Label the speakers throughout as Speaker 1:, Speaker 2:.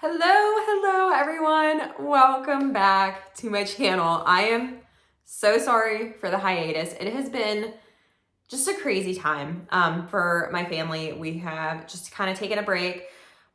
Speaker 1: Hello everyone. Welcome back to my channel. I am so sorry for the hiatus. It has been just a crazy time for my family. We have just kind of taken a break.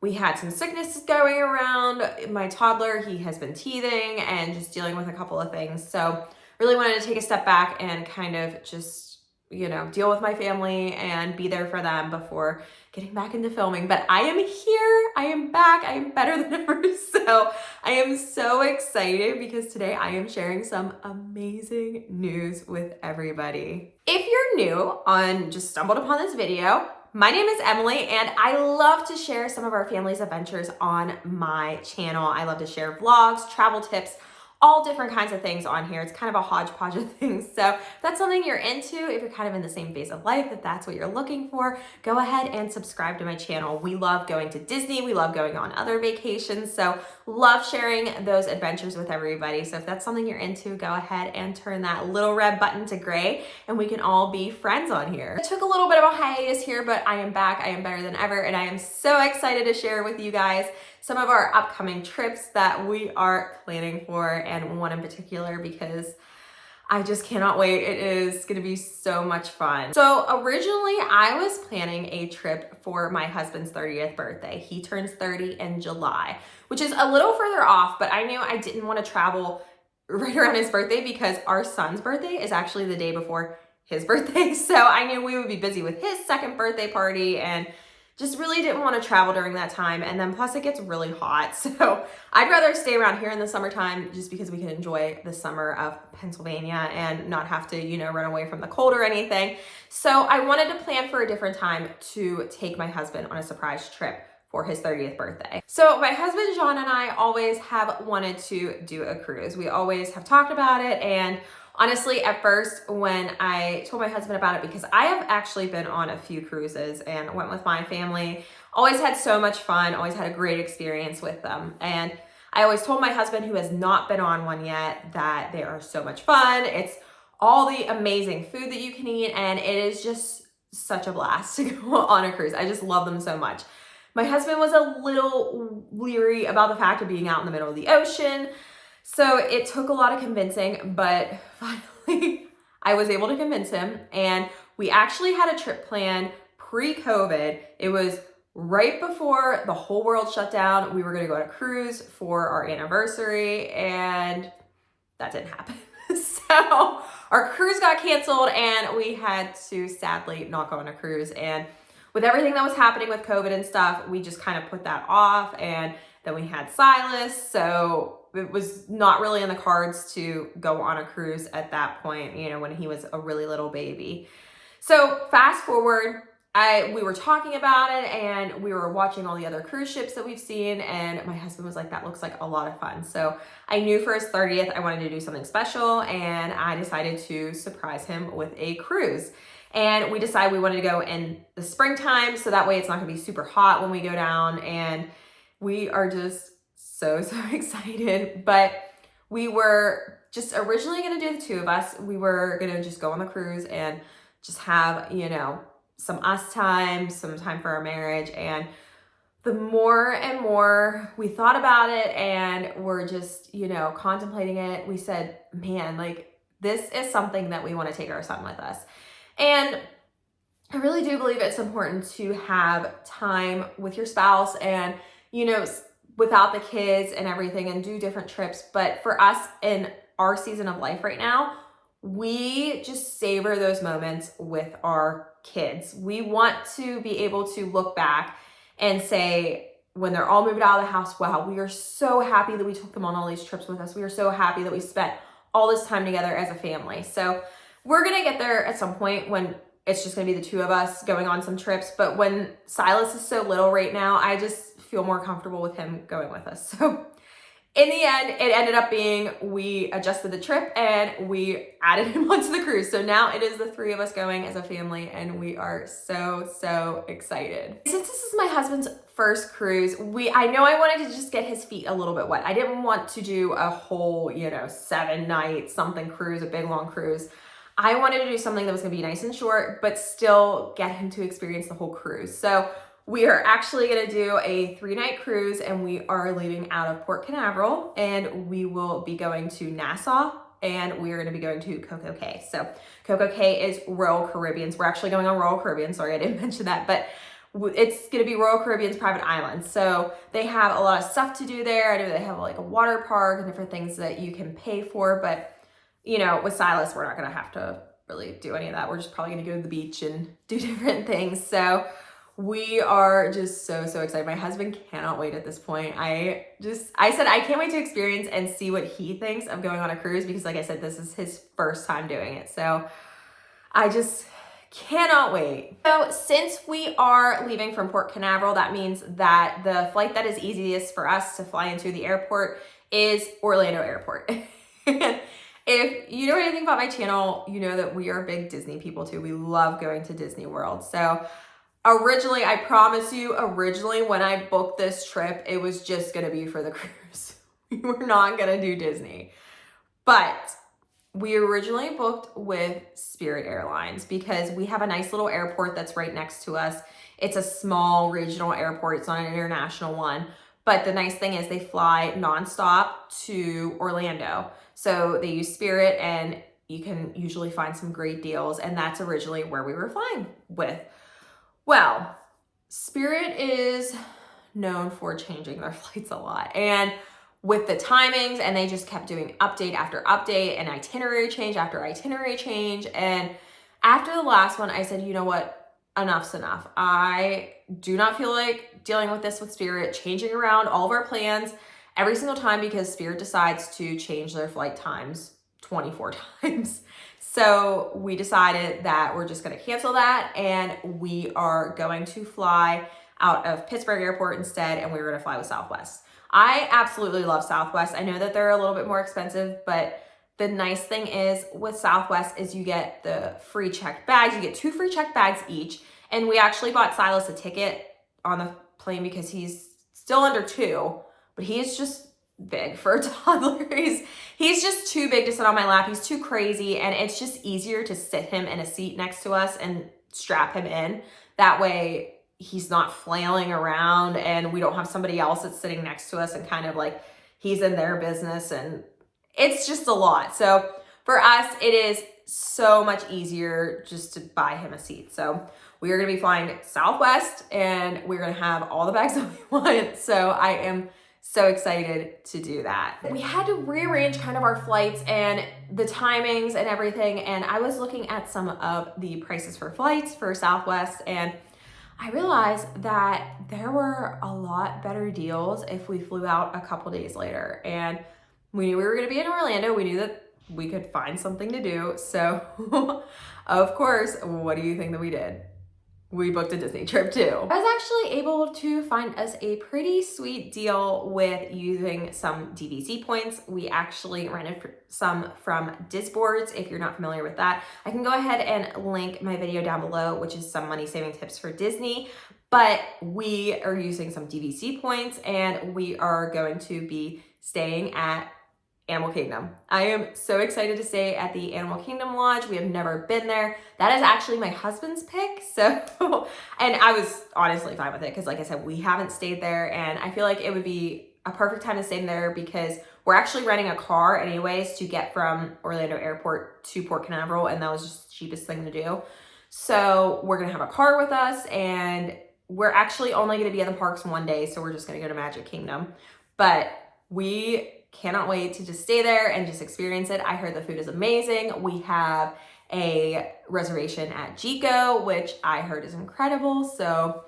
Speaker 1: We had some sickness going around. My toddler, he has been teething and just dealing with a couple of things. So really wanted to take a step back and kind of just, deal with my family and be there for them before getting back into filming. But I am here, I am back, I am better than ever. So I am so excited because today I am sharing some amazing news with everybody. If you're new on just stumbled upon this video, my name is Emily and I love to share some of our family's adventures on my channel. I love to share vlogs, travel tips, all different kinds of things on here. It's kind of a hodgepodge of things. So if that's something you're into, if you're kind of in the same phase of life, if that's what you're looking for, go ahead and subscribe to my channel. We love going to Disney. We love going on other vacations. So love sharing those adventures with everybody. So if that's something you're into, go ahead and turn that little red button to gray and we can all be friends on here. I took a little bit of a hiatus here, but I am back. I am better than ever. And I am so excited to share with you guys some of our upcoming trips that we are planning for, and one in particular because I just cannot wait. It is gonna be so much fun. So originally I was planning a trip for my husband's 30th birthday. He turns 30 in July, which is a little further off, but I knew I didn't want to travel right around his birthday because our son's birthday is actually the day before his birthday. So I knew we would be busy with his second birthday party and just really didn't want to travel during that time. And then plus it gets really hot. So I'd rather stay around here in the summertime just because we can enjoy the summer of Pennsylvania and not have to, run away from the cold or anything. So I wanted to plan for a different time to take my husband on a surprise trip for his 30th birthday. So my husband, John, and I always have wanted to do a cruise. We always have talked about it. And honestly, at first, when I told my husband about it, because I have actually been on a few cruises and went with my family, always had so much fun, always had a great experience with them. And I always told my husband, who has not been on one yet, that they are so much fun. It's all the amazing food that you can eat, and it is just such a blast to go on a cruise. I just love them so much. My husband was a little leery about the fact of being out in the middle of the ocean. So it took a lot of convincing, but finally I was able to convince him, and we actually had a trip planned pre-COVID. It was right before the whole world shut down. We were going to go on a cruise for our anniversary, and that didn't happen. So our cruise got canceled and we had to sadly not go on a cruise. And with everything that was happening with COVID and stuff, we just kind of put that off. And then we had Silas, so it was not really in the cards to go on a cruise at that point, when he was a really little baby. So fast forward, we were talking about it and we were watching all the other cruise ships that we've seen, and my husband was like, that looks like a lot of fun. So I knew for his 30th, I wanted to do something special, and I decided to surprise him with a cruise. And we decided we wanted to go in the springtime, so that way it's not gonna be super hot when we go down, and we are just so excited. But we were just originally gonna do the two of us. We were gonna just go on the cruise and just have, some us time, some time for our marriage. And the more and more we thought about it and we're just, contemplating it, we said, man, this is something that we want to take our son with us. And I really do believe it's important to have time with your spouse and, without the kids and everything, and do different trips. But for us in our season of life right now, we just savor those moments with our kids. We want to be able to look back and say, when they're all moved out of the house, wow, we are so happy that we took them on all these trips with us. We are so happy that we spent all this time together as a family. So we're gonna get there at some point when it's just gonna be the two of us going on some trips. But when Silas is so little right now, I just feel more comfortable with him going with us. So in the end, it ended up being, we adjusted the trip and we added him onto the cruise. So now it is the three of us going as a family, and we are so excited. Since this is my husband's first cruise, I know I wanted to just get his feet a little bit wet. I didn't want to do a whole, 7-night something cruise, a big long cruise. I wanted to do something that was gonna be nice and short, but still get him to experience the whole cruise. So we are actually going to do a 3-night cruise, and we are leaving out of Port Canaveral, and we will be going to Nassau, and we are going to be going to Coco Cay. So Coco Cay is Royal Caribbean's. We're actually going on Royal Caribbean. Sorry, I didn't mention that, but it's going to be Royal Caribbean's private island. So they have a lot of stuff to do there. I know they have like a water park and different things that you can pay for, but you know, with Silas, we're not going to have to really do any of that. We're just probably going to go to the beach and do different things. So we are just so excited. My husband cannot wait at this point. I said I can't wait to experience and see what he thinks of going on a cruise, because like I said, this is his first time doing it. So I just cannot wait. So since we are leaving from Port Canaveral, that means that the flight that is easiest for us to fly into the airport is Orlando Airport. If you know anything about my channel, you know that we are big Disney people too. We love going to Disney World. So originally, I promise you, when I booked this trip, it was just going to be for the cruise. We were not going to do Disney. But we originally booked with Spirit Airlines because we have a nice little airport that's right next to us. It's a small regional airport. It's not an international one. But the nice thing is they fly nonstop to Orlando. So they use Spirit, and you can usually find some great deals. And that's originally where we were flying with. Well, Spirit is known for changing their flights a lot. And with the timings, and they just kept doing update after update and itinerary change after itinerary change. And after the last one, I said, you know what? Enough's enough. I do not feel like dealing with this with Spirit, changing around all of our plans every single time, because Spirit decides to change their flight times 24 times. So we decided that we're just going to cancel that, and we are going to fly out of Pittsburgh Airport instead, and we're going to fly with Southwest. I absolutely love Southwest. I know that they're a little bit more expensive, but the nice thing is with Southwest is you get the free checked bags. You get 2 free checked bags each. And we actually bought Silas a ticket on the plane because he's still under 2, but he's just big for a toddler. He's just too big to sit on my lap. He's too crazy, and it's just easier to sit him in a seat next to us and strap him in. That way he's not flailing around, and we don't have somebody else that's sitting next to us and kind of like he's in their business, and it's just a lot. So for us, it is so much easier just to buy him a seat. So we are going to be flying Southwest, and we're going to have all the bags that we want. So I am so excited to do that. We had to rearrange kind of our flights and the timings and everything. And I was looking at some of the prices for flights for Southwest, and I realized that there were a lot better deals if we flew out a couple days later. And we knew we were going to be in Orlando. We knew that we could find something to do. So of course, what do you think that we did? We booked a Disney trip too. I was actually able to find us a pretty sweet deal with using some DVC points. We actually rented some from Disboards. If you're not familiar with that, I can go ahead and link my video down below, which is some money saving tips for Disney. But we are using some DVC points, and we are going to be staying at Animal Kingdom. I am so excited to stay at the Animal Kingdom Lodge. We have never been there. That is actually my husband's pick. So, and I was honestly fine with it because like I said, we haven't stayed there, and I feel like it would be a perfect time to stay there because we're actually renting a car anyways to get from Orlando Airport to Port Canaveral, and that was just the cheapest thing to do. So we're gonna have a car with us, and we're actually only gonna be in the parks one day, so we're just gonna go to Magic Kingdom. But we cannot wait to just stay there and just experience it. I heard the food is amazing. We have a reservation at Jiko, which I heard is incredible. So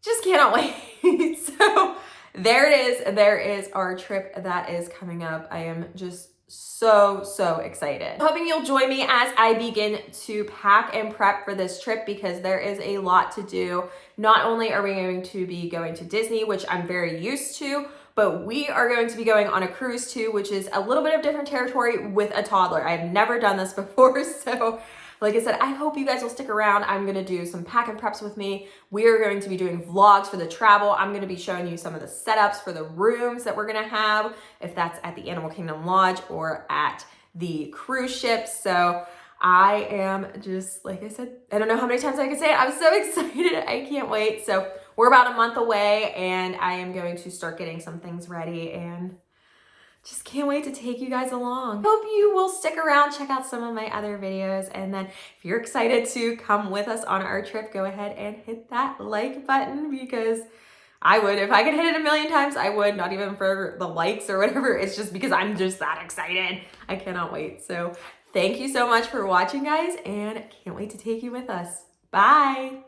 Speaker 1: just cannot wait. So there it is. There is our trip that is coming up. I am just so excited. Hoping you'll join me as I begin to pack and prep for this trip because there is a lot to do. Not only are we going to be going to Disney, which I'm very used to, but we are going to be going on a cruise too, which is a little bit of different territory with a toddler. I've never done this before, so like I said, I hope you guys will stick around. I'm gonna do some pack and preps with me. We are going to be doing vlogs for the travel. I'm gonna be showing you some of the setups for the rooms that we're gonna have, if that's at the Animal Kingdom Lodge or at the cruise ship. So I am just, like I said, I don't know how many times I can say it. I'm so excited. I can't wait. So we're about a month away, and I am going to start getting some things ready, and just can't wait to take you guys along. Hope you will stick around, check out some of my other videos, and then if you're excited to come with us on our trip, go ahead and hit that like button, because I would. If I could hit it a million times, I would, not even for the likes or whatever. It's just because I'm just that excited. I cannot wait. So thank you so much for watching, guys, and can't wait to take you with us. Bye.